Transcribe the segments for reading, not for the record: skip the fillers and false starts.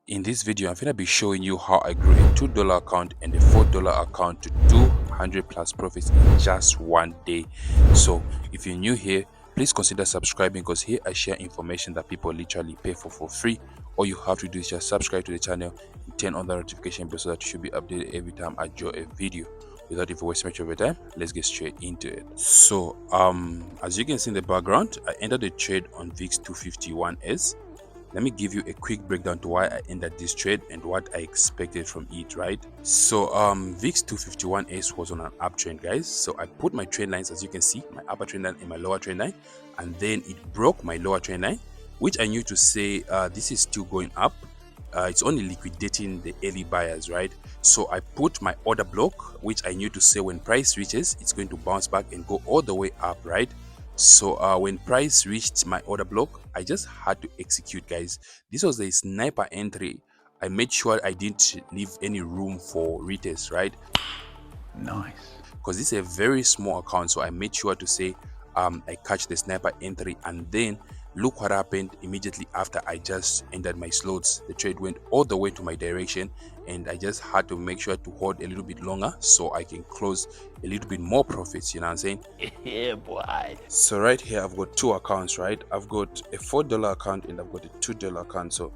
In this video, I'm going to be showing you how I grew a $2 account and a $4 account to 200 plus profits in just one day. So if you're new here, please consider subscribing, because here I share information that people literally pay for free. All you have to do is just subscribe to the channel and turn on the notification bell so that you should be updated every time I drop a video. Without even wasting much of your time, let's get straight into it. So as you can see in the background, I entered the trade on VIX 251s. Let me give you a quick breakdown to why I entered this trade and what I expected from it, right? So VIX 251s was on an uptrend, guys. So I put my trend lines, as you can see, my upper trend line and my lower trend line, and then it broke my lower trend line, which I knew to say this is still going up. It's only liquidating the early buyers, right? So I put my order block, which I knew to say when price reaches, it's going to bounce back and go all the way up, right? So when price reached my order block, I just had to execute, guys. This was a sniper entry. I made sure I didn't leave any room for retest, right? Nice. Because this is a very small account, so I made sure to say I catch the sniper entry, and then look what happened immediately after I just entered my slots. The trade went all the way to my direction, and I just had to make sure to hold a little bit longer so I can close a little bit more profits, you know what I'm saying? Yeah, boy. So right here I've got two accounts, right? I've got a $4 account and I've got a $2 account. So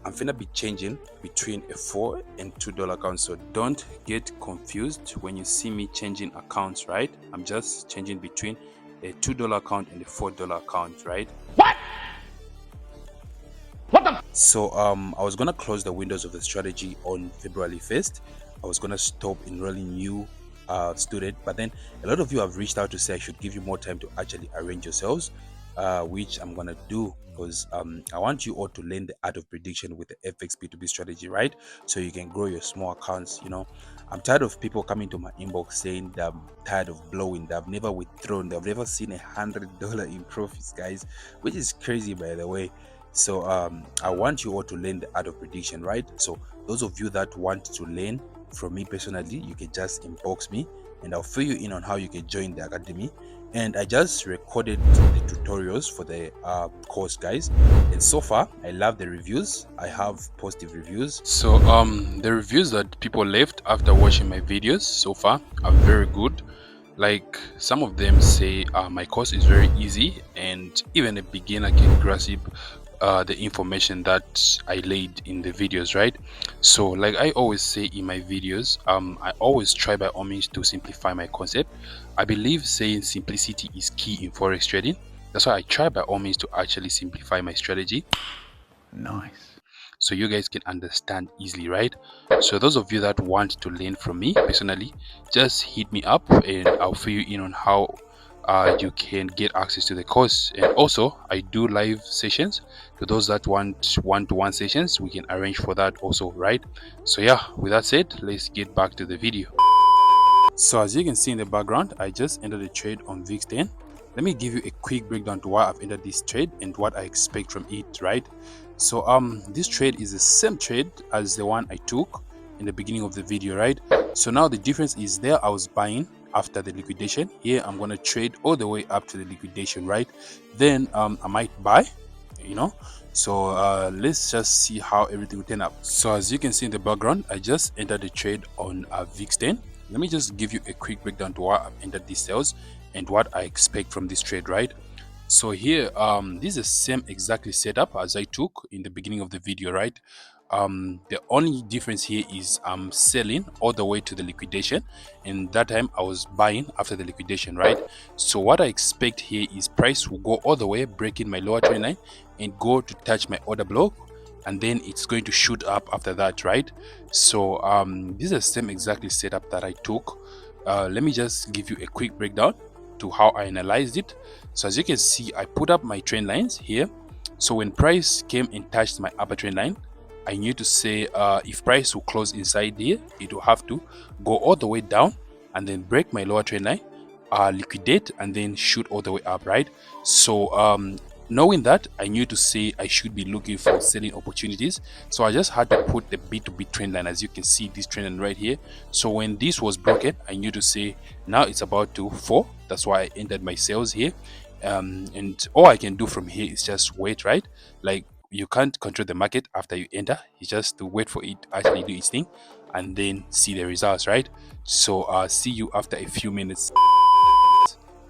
I'm gonna be changing between a $4 and $2 account, so don't get confused when you see me changing accounts, right? I'm just changing between a $2 account and a $4 account, right? So I was gonna close the windows of the strategy on February 1st. I was gonna stop enrolling new student, but then a lot of you have reached out to say I should give you more time to actually arrange yourselves, which I'm gonna do, because I want you all to learn the art of prediction with the FX P2P strategy, right? So you can grow your small accounts. You know, I'm tired of people coming to my inbox saying that I'm tired of blowing, they've never withdrawn, they've never seen $100 in profits, guys, which is crazy, by the way. So I want you all to learn the art of prediction, right? So those of you that want to learn from me personally, you can just inbox me and I'll fill you in on how you can join the academy. And I just recorded the tutorials for the course, guys, and so far I love the reviews. I have positive reviews. So the reviews that people left after watching my videos so far are very good. Like, some of them say my course is very easy and even a beginner can grasp the information that I laid in the videos, right? So like I always say in my videos, I always try by all means to simplify my concept. I believe saying simplicity is key in forex trading. That's why I try by all means to actually simplify my strategy. Nice. So you guys can understand easily, right? So those of you that want to learn from me personally, just hit me up and I'll fill you in on how you can get access to the course. And also I do live sessions. To those that want one-to-one sessions, we can arrange for that also, right? So yeah, with that said, let's get back to the video. So as you can see in the background, I just entered a trade on VIX 10. Let me give you a quick breakdown to why I've entered this trade and what I expect from it, right? So this trade is the same trade as the one I took in the beginning of the video, right? So now the difference is, there I was buying after the liquidation. Here I'm gonna trade all the way up to the liquidation, right? Then I might buy, you know. So let's just see how everything will turn up. So as you can see in the background, I just entered the trade on VIX 10. Let me just give you a quick breakdown to why I've entered these sales and what I expect from this trade, right? So here this is the same exactly setup as I took in the beginning of the video, right? The only difference here is I'm selling all the way to the liquidation, and that time I was buying after the liquidation, right? So what I expect here is price will go all the way, breaking my lower trend line and go to touch my order block, and then it's going to shoot up after that, right? So this is the same exactly setup that I took. Let me just give you a quick breakdown to how I analyzed it. So as you can see, I put up my trend lines here. So when price came and touched my upper trend line, I knew to say if price will close inside here, it will have to go all the way down and then break my lower trend line, liquidate, and then shoot all the way up, right? So knowing that, I knew to say I should be looking for selling opportunities. So I just had to put the B2B trend line. As you can see, this trend line right here. So when this was broken, I knew to say now it's about to fall. That's why I entered my sales here. And all I can do from here is just wait, right? Like you can't control the market after you enter. You just to wait for it to actually do its thing and then see the results, right? So see you after a few minutes.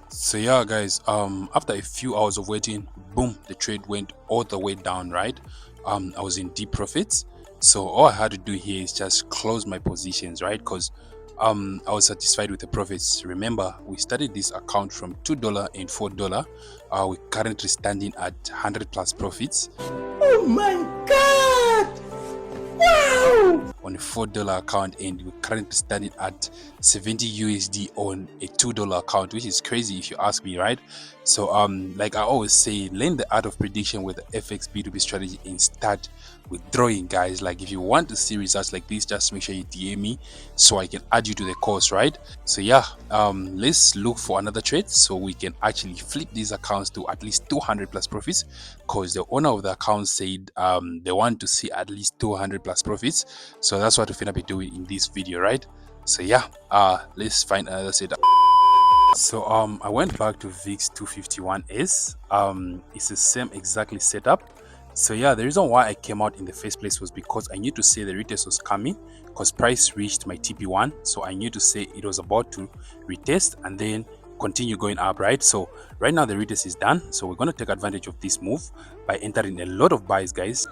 So yeah guys, after a few hours of waiting, boom, the trade went all the way down, right? I was in deep profits. So all I had to do here is just close my positions, right? Because I was satisfied with the profits. Remember, we started this account from $2 and $4. We're currently standing at 100 plus profits. Oh my god! Wow! On a $4 account, and we're currently standing at 70 USD on a $2 account, which is crazy if you ask me, right? So like I always say, learn the art of prediction with the FX B2B strategy and start withdrawing, guys. Like if you want to see results like this, just make sure you DM me so I can add you to the course, right? So yeah, let's look for another trade so we can actually flip these accounts to at least 200 plus profits, because the owner of the account said they want to see at least 200 plus profits. So that's what we're gonna be doing in this video, right? So yeah, let's find another setup. So I went back to VIX 251s. It's the same exactly setup. So yeah, the reason why I came out in the first place was because I knew to say the retest was coming, because price reached my TP1. So I knew to say it was about to retest and then continue going up, right? So right now the retest is done. So we're going to take advantage of this move by entering a lot of buys, guys.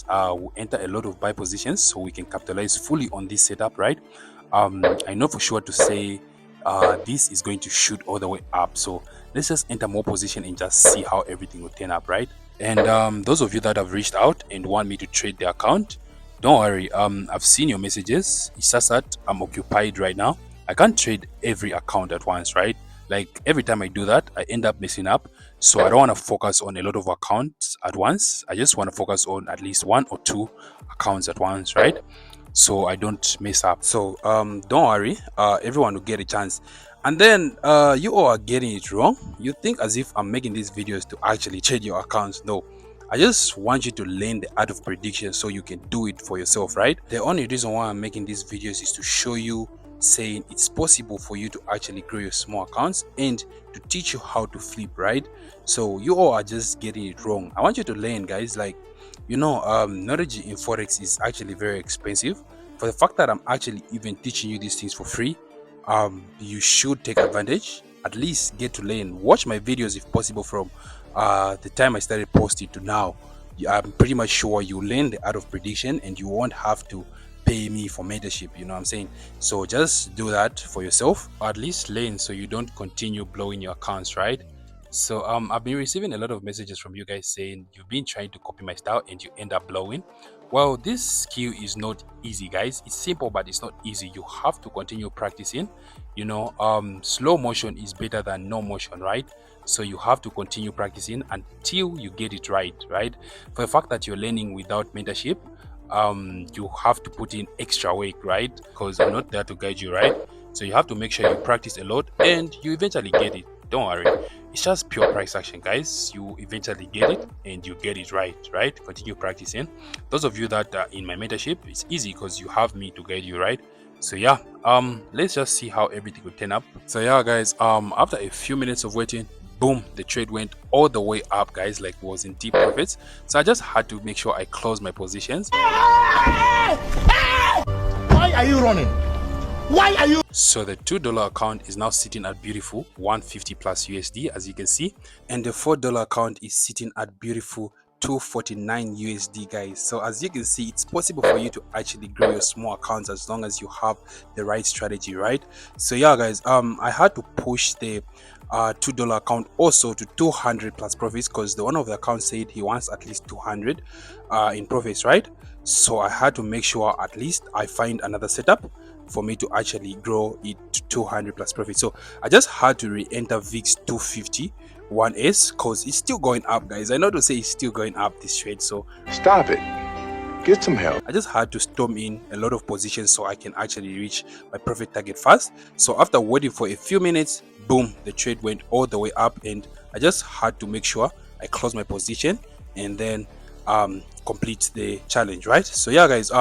We'll enter a lot of buy positions so we can capitalize fully on this setup, right? I know for sure to say this is going to shoot all the way up. So let's just enter more position and just see how everything will turn up, right? And those of you that have reached out and want me to trade the account, don't worry. I've seen your messages. It's just that I'm occupied right now. I can't trade every account at once, right? Like every time I do that, I end up messing up. So I don't want to focus on a lot of accounts at once. I just want to focus on at least 1 or 2 accounts at once, right? So I don't mess up. So don't worry, everyone will get a chance. And then you all are getting it wrong. You think as if I'm making these videos to actually trade your accounts. No, I just want you to learn the art of prediction so you can do it for yourself, right? The only reason why I'm making these videos is to show you, saying it's possible for you to actually grow your small accounts and to teach you how to flip, right? So you all are just getting it wrong. I want you to learn, guys. Like, you know, knowledge in forex is actually very expensive. For the fact that I'm actually even teaching you these things for free, you should take advantage. At least get to learn. Watch my videos if possible from the time I started posting to now. I'm pretty much sure you learn the art of prediction and you won't have to pay me for mentorship, you know what I'm saying? So just do that for yourself, or at least learn so you don't continue blowing your accounts, right? So I've been receiving a lot of messages from you guys saying you've been trying to copy my style and you end up blowing. Well, this skill is not easy, guys. It's simple, but it's not easy. You have to continue practicing. You know, slow motion is better than no motion, right? So you have to continue practicing until you get it right? For the fact that you're learning without mentorship, you have to put in extra work, right? Because I'm not there to guide you, right? So you have to make sure you practice a lot and you eventually get it. Don't worry, it's just pure price action, guys. You eventually get it and you get it right? Continue practicing. Those of you that are in my mentorship, it's easy because you have me to guide you, right? So yeah, let's just see how everything will turn up. So yeah guys, after a few minutes of waiting, boom, the trade went all the way up, guys. Like, was in deep profits. So I just had to make sure I close my positions. Why are you running? Why are you? So the $2 account is now sitting at beautiful 150 plus USD, as you can see, and the $4 account is sitting at beautiful 249 USD, guys. So as you can see, it's possible for you to actually grow your small accounts as long as you have the right strategy, right? So yeah guys, I had to push the $2 account also to 200 plus profits, because the one of the accounts said he wants at least 200 in profits, right? So I had to make sure at least I find another setup for me to actually grow it to 200 plus profit. So I just had to re-enter VIX 251s because it's still going up, guys. I know to say it's still going up this trade, so stop it, get some help. I just had to storm in a lot of positions so I can actually reach my profit target fast. So after waiting for a few minutes, boom, the trade went all the way up, and I just had to make sure I close my position and then complete the challenge, right? So yeah guys,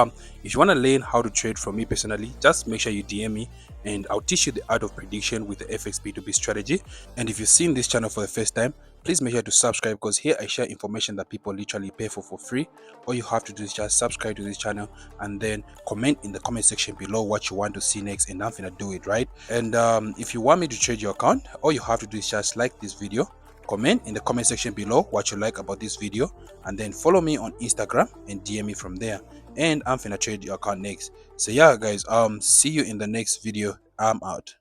if you want to learn how to trade from me personally, just make sure you DM me and I'll teach you the art of prediction with the FXP2B strategy. And if you've seen this channel for the first time, please make sure to subscribe, because here I share information that people literally pay for free. All you have to do is just subscribe to this channel and then comment in the comment section below what you want to see next, and I'm gonna do it, right? And if you want me to trade your account, all you have to do is just like this video, comment in the comment section below what you like about this video, and then follow me on Instagram and DM me from there, and I'm finna trade your account next. So yeah guys, see you in the next video. I'm out.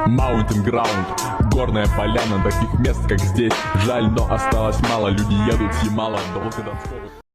Mountain ground, горная поляна, таких мест как здесь жаль, но осталось мало, люди едут с Ямала, долго танцовых.